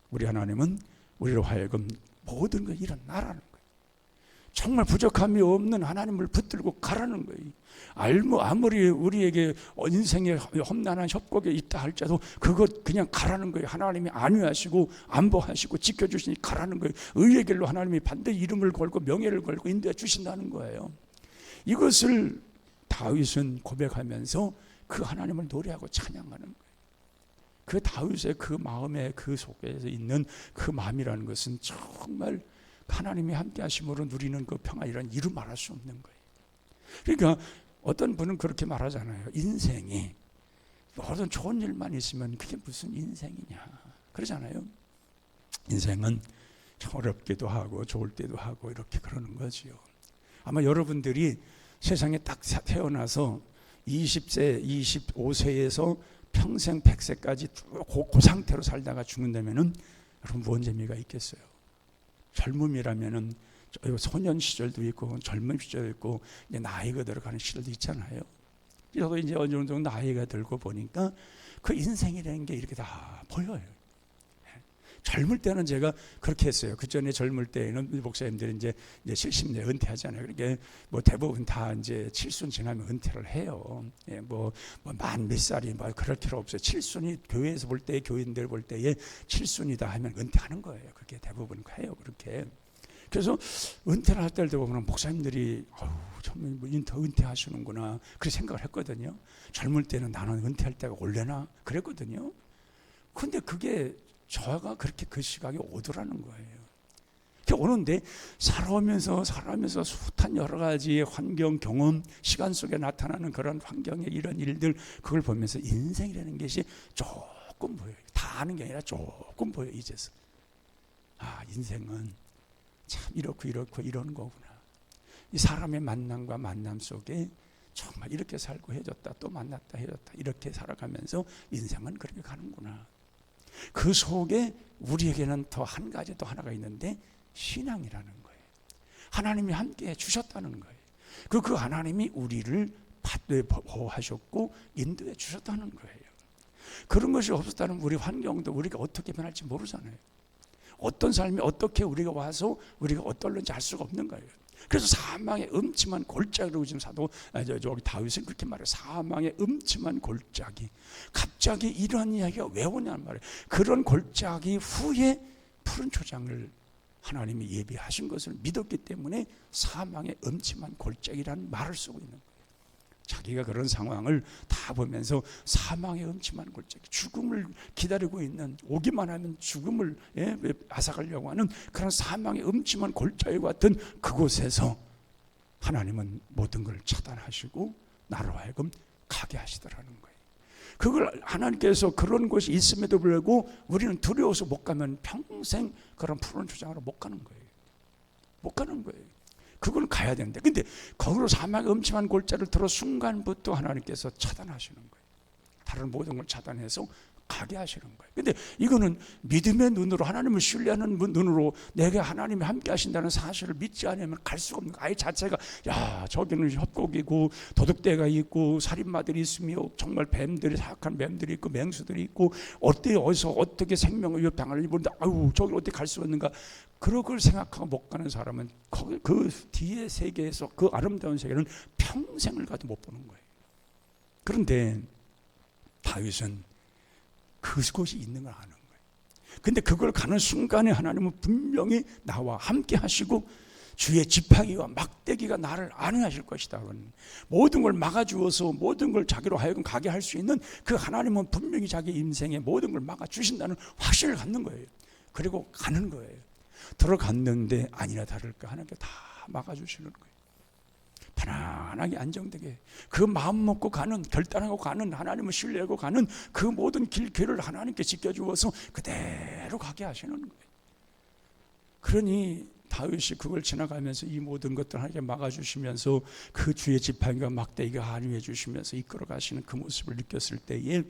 우리 하나님은 우리로 하여금 모든 걸 일어나라는 거예요. 정말 부족함이 없는 하나님을 붙들고 가라는 거예요. 아무리 우리에게 인생에 험난한 협곡에 있다 할지라도 그것 그냥 가라는 거예요. 하나님이 안위하시고 안보하시고 지켜주시니 가라는 거예요. 의의 길로 하나님이 반드시 이름을 걸고 명예를 걸고 인도해 주신다는 거예요. 이것을 다윗은 고백하면서 그 하나님을 노래하고 찬양하는 거예요. 그 다윗의 그 마음에 그 속에서 있는 그 마음이라는 것은 정말 하나님이 함께 하심으로 누리는 그 평안이란 이루 말할 수 없는 거예요. 그러니까 어떤 분은 그렇게 말하잖아요. 인생이 모든 좋은 일만 있으면 그게 무슨 인생이냐 그러잖아요. 인생은 어렵기도 하고 좋을 때도 하고 이렇게 그러는 거지요. 아마 여러분들이 세상에 딱 태어나서 20세, 25세에서 평생 100세까지 그 상태로 살다가 죽는다면은 여러분 뭔 재미가 있겠어요? 젊음이라면은 소년 시절도 있고 젊은 시절도 있고 이제 나이가 들어가는 시절도 있잖아요. 저도 이제 어느 정도 나이가 들고 보니까 그 인생이라는 게 이렇게 다 보여요. 젊을 때는 제가 그렇게 했어요. 그 전에 젊을 때는 목사님들이 이제 70대 은퇴하잖아요. 그러니까 뭐 대부분 다 이제 7순 지나면 은퇴를 해요. 예, 만 몇 살이 뭐 그럴 필요 없어요. 7순이 교회에서 볼 때, 교인들 볼 때에 7순이다 하면 은퇴하는 거예요. 그게 대부분 해요. 그렇게. 그래서 은퇴를 할 때도 보면 목사님들이 정말 은퇴하시는구나 그렇게 생각을 했거든요. 젊을 때는 나는 은퇴할 때가 올래나 그랬거든요. 근데 그게 저가 그렇게 그 시각이 오더라는 거예요. 오는데 살아오면서 숱한 여러 가지 환경, 경험, 시간 속에 나타나는 그런 환경의 이런 일들 그걸 보면서 인생이라는 것이 조금 보여요. 다 아는 게 아니라 조금 보여요. 이제서 인생은 참 이렇고 이런 거구나. 이 사람의 만남과 만남 속에 정말 이렇게 살고 헤어졌다 또 만났다 헤어졌다 이렇게 살아가면서 인생은 그렇게 가는구나. 그 속에 우리에게는 더 한 가지 또 하나가 있는데 신앙이라는 거예요. 하나님이 함께 주셨다는 거예요. 그 하나님이 우리를 보호하셨고 인도해 주셨다는 거예요. 그런 것이 없었다면 우리 환경도 우리가 어떻게 변할지 모르잖아요. 어떤 삶이 어떻게 우리가 와서 우리가 어떨는지 알 수가 없는 거예요. 그래서 사망의 음침한 골짜기로 지금 저기 다윗은 그렇게 말해요. 사망의 음침한 골짜기. 갑자기 이런 이야기가 왜 오냐는 말이에요. 그런 골짜기 후에 푸른 초장을 하나님이 예비하신 것을 믿었기 때문에 사망의 음침한 골짜기라는 말을 쓰고 있는 거예요. 자기가 그런 상황을 다 보면서 사망의 음침한 골짜기, 죽음을 기다리고 있는, 오기만 하면 죽음을 앗아가려고 하는 그런 사망의 음침한 골짜기 같은 그곳에서 하나님은 모든 걸 차단하시고 나로 하여금 가게 하시더라는 거예요. 그걸 하나님께서 그런 곳이 있음에도 불구하고 우리는 두려워서 못 가면 평생 그런 푸른 초장으로 못 가는 거예요. 못 가는 거예요. 그건 가야 되는데, 근데 거기로 사막의 음침한 골짜를 들어 순간부터 하나님께서 차단하시는 거예요. 다른 모든 걸 차단해서 가게 하시는 거예요. 근데 이거는 믿음의 눈으로, 하나님을 신뢰하는 눈으로 내가 하나님이 함께 하신다는 사실을 믿지 않으면 갈 수가 없는 거예요. 아예 자체가 저기는 협곡이고 도둑대가 있고 살인마들이 있으며 정말 뱀들이, 사악한 뱀들이 있고 맹수들이 있고 어디서 어떻게 생명을 위협당할 입는데 저기 어떻게 갈 수가 있는가, 그런 걸 생각하고 못 가는 사람은 그 뒤의 세계에서 그 아름다운 세계는 평생을 가도 못 보는 거예요. 그런데 다윗은 그곳이 있는 걸 아는 거예요. 근데 그걸 가는 순간에 하나님은 분명히 나와 함께 하시고 주의 지팡이와 막대기가 나를 안위하실 것이다. 모든 걸 막아주어서 모든 걸 자기로 하여금 가게 할 수 있는 그 하나님은 분명히 자기 인생에 모든 걸 막아주신다는 확신을 갖는 거예요. 그리고 가는 거예요. 들어갔는데 아니나 다를까 하나님께 다 막아주시는 거예요. 편안하게 안정되게 그 마음 먹고 가는, 결단하고 가는, 하나님을 신뢰하고 가는 그 모든 길을 하나님께 지켜주어서 그대로 가게 하시는 거예요. 그러니 다윗이 그걸 지나가면서 이 모든 것들 하나님께 막아주시면서 그 주의 지팡이가 막대기가 안위해 주시면서 이끌어 가시는 그 모습을 느꼈을 때에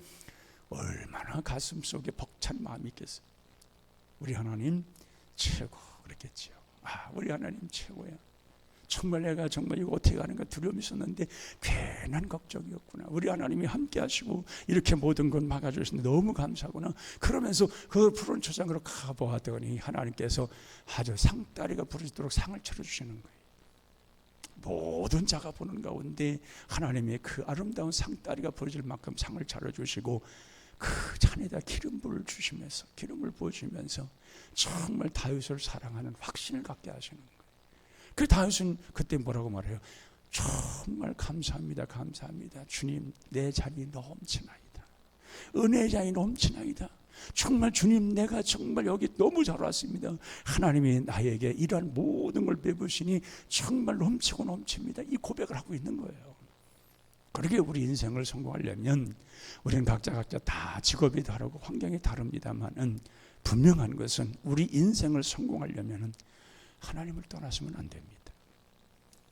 얼마나 가슴 속에 벅찬 마음이 있겠어요. 우리 하나님 최고 그랬겠지요. 우리 하나님 최고야. 정말 내가 정말 이거 어떻게 하는가 두려움이 있었는데 괜한 걱정이었구나. 우리 하나님이 함께 하시고 이렇게 모든 걸 막아주시는데 너무 감사하구나. 그러면서 그 푸른 초장으로 가보았더니 하나님께서 아주 상다리가 부러지도록 상을 차려주시는 거예요. 모든 자가 보는 가운데 하나님의 그 아름다운 상다리가 부러질 만큼 상을 차려주시고 그 잔에다 기름불을 주시면서 기름을 부어주면서 정말 다윗을 사랑하는 확신을 갖게 하시는 거예요. 그 다윗은 그때 뭐라고 말해요? 정말 감사합니다. 감사합니다. 주님, 내 잔이 넘치나이다. 은혜의 잔이 넘치나이다. 정말 주님, 내가 정말 여기 너무 잘 왔습니다. 하나님이 나에게 이러한 모든 걸 베푸시니 정말 넘치고 넘칩니다. 이 고백을 하고 있는 거예요. 그렇게 우리 인생을 성공하려면 우리는 각자 다 직업이 다르고 환경이 다릅니다만은 분명한 것은 우리 인생을 성공하려면 하나님을 떠나서는 안 됩니다.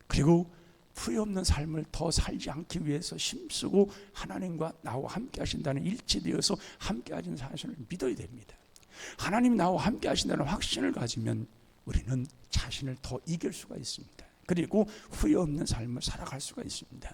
그리고 후회 없는 삶을 더 살지 않기 위해서 힘쓰고 하나님과 나와 함께 하신다는 일치되어서 함께 하신 사실을 믿어야 됩니다. 하나님이 나와 함께 하신다는 확신을 가지면 우리는 자신을 더 이길 수가 있습니다. 그리고 후회 없는 삶을 살아갈 수가 있습니다.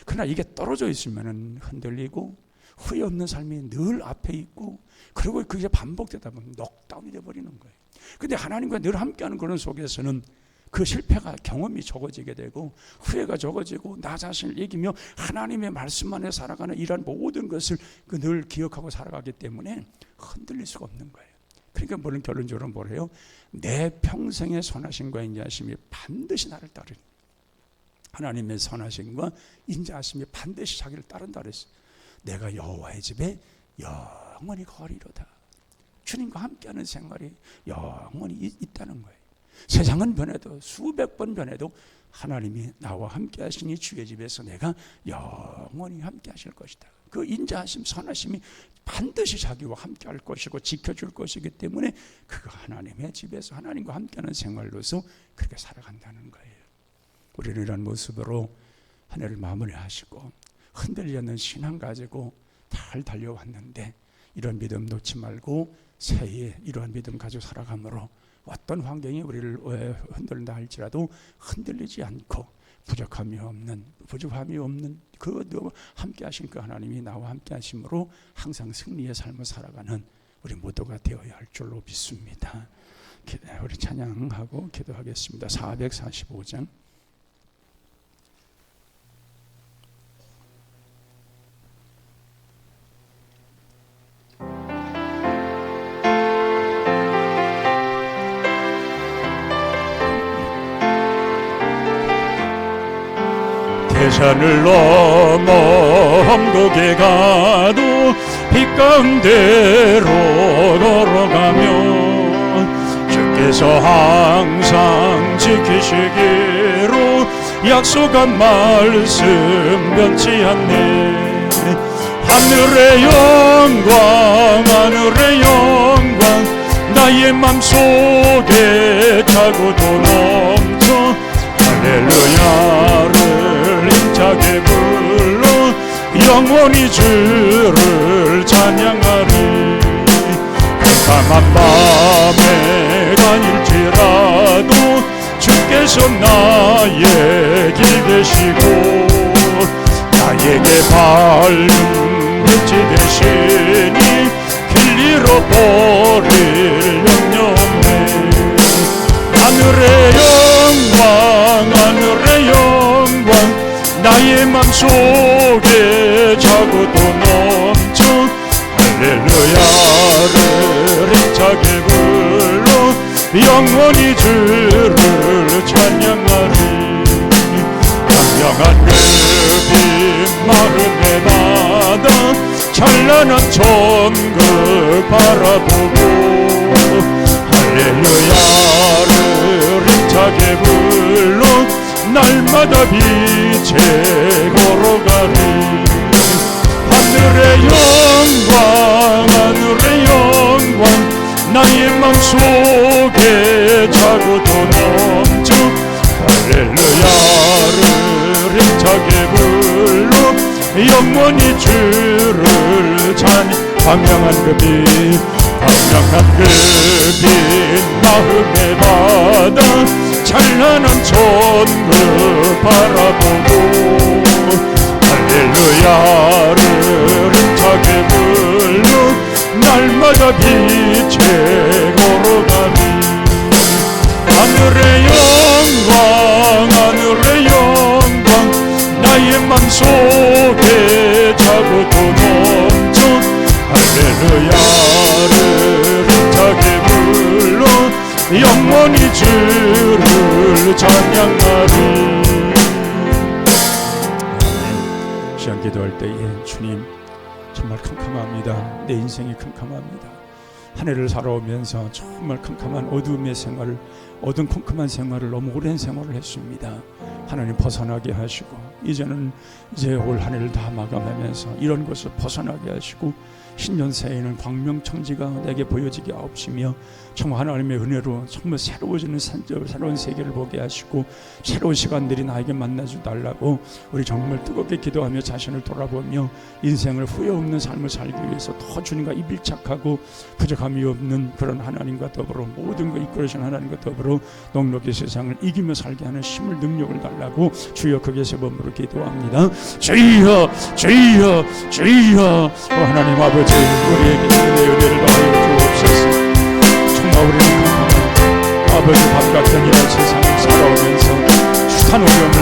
그러나 이게 떨어져 있으면 흔들리고 후회 없는 삶이 늘 앞에 있고 그리고 그게 반복되다 보면 넉다운이 되어버리는 거예요. 근데 하나님과 늘 함께하는 그런 속에서는 그 실패가 경험이 적어지게 되고 후회가 적어지고 나 자신을 이기며 하나님의 말씀 안에 살아가는 이러한 모든 것을 늘 기억하고 살아가기 때문에 흔들릴 수가 없는 거예요. 그러니까 물론 결론적으로 뭐래요? 내 평생의 선하심과 인자하심이 반드시 나를 따르니 하나님의 선하심과 인자하심이 반드시 자기를 따른다 그랬어요. 내가 여호와의 집에 영원히 거하리로다. 주님과 함께하는 생활이 영원히 있다는 거예요. 세상은 변해도 수백 번 변해도 하나님이 나와 함께 하시니 주의 집에서 내가 영원히 함께 하실 것이다. 그 인자하심 선하심이 반드시 자기와 함께 할 것이고 지켜줄 것이기 때문에 그가 하나님의 집에서 하나님과 함께하는 생활로서 그렇게 살아간다는 거예요. 우리는 이런 모습으로 한 해를 마무리하시고 흔들리지 않는 신앙 가지고 잘 달려왔는데 이런 믿음 놓지 말고 새해에 이러한 믿음 가지고 살아감으로 어떤 환경이 우리를 흔들린다 할지라도 흔들리지 않고 부족함이 없는 그 함께 하신 그 하나님이 나와 함께 하심으로 항상 승리의 삶을 살아가는 우리 모두가 되어야 할 줄로 믿습니다. 우리 찬양하고 기도하겠습니다. 445장 대산을 넘어 험곡에 가도 빛가운데로 걸어가며 주께서 항상 지키시기로 약속한 말씀 변치 않네. 하늘의 영광 나의 맘속에 차고도 넘쳐 할렐루야를 힘차게 불러 영원히 주를 찬양하리. 깜깜한 밤에 다닐지라도 주께서 나의 길 되시고 나에게 밝은 빛이 되시니 길 잃어버릴 염려 없네. 하늘의 영광 나의 맘속에 차고도 넘쳐 할렐루야를 힘차게 불러 영원히 주를 찬양하리. 광명한 그 빛 마음에 받아 찬란한 천국 바라보고 할렐루야를 힘차게 불러 날마다 빛에 걸어가리. 하늘의 영광 나의 맘속에 차고도 넘쳐 할렐루야를 힘차게 불러 영원히 주를 찬양. 광명한 그 빛 마음에 받아 찬란한 천국 바라보고 할렐루야를 힘차게 불러 날마다 빛에 걸어가니 하늘의 영광 하늘의 영광 나의 맘속에 자고도 넘쳐 할렐루야를 힘차게 불러 영원히 주를 찬양하리. 시간 기도할 때에 주님 정말 캄캄합니다. 내 인생이 캄캄합니다. 한 해를 살아오면서 정말 캄캄한 어둠의 생활을 어두운 컴컴한 생활을 너무 오랜 생활을 했습니다. 하나님 벗어나게 하시고 이제 올 한 해를 다 마감하면서 이런 것을 벗어나게 하시고 신년 새해에는 광명천지가 내게 보여지게 하옵시며 정말 하나님의 은혜로 정말 새로워지는 새로운 세계를 보게 하시고 새로운 시간들이 나에게 만나주 달라고 우리 정말 뜨겁게 기도하며 자신을 돌아보며 인생을 후회 없는 삶을 살기 위해서 더 주님과 밀착하고 부족함이 없는 그런 하나님과 더불어 모든 것 이끌으신 하나님과 더불어 넉넉히 세상을 이기며 살게 하는 힘을 능력을 달라고 주여 크게 세 번으로 기도합니다. 주여 주여 주여 하나님 아버지 우리에게 주님의 은혜를 더하여 주옵소서. 정말 우리는 아버지 밤 같은 이런 세상을 살아오면서 숱한 어려움을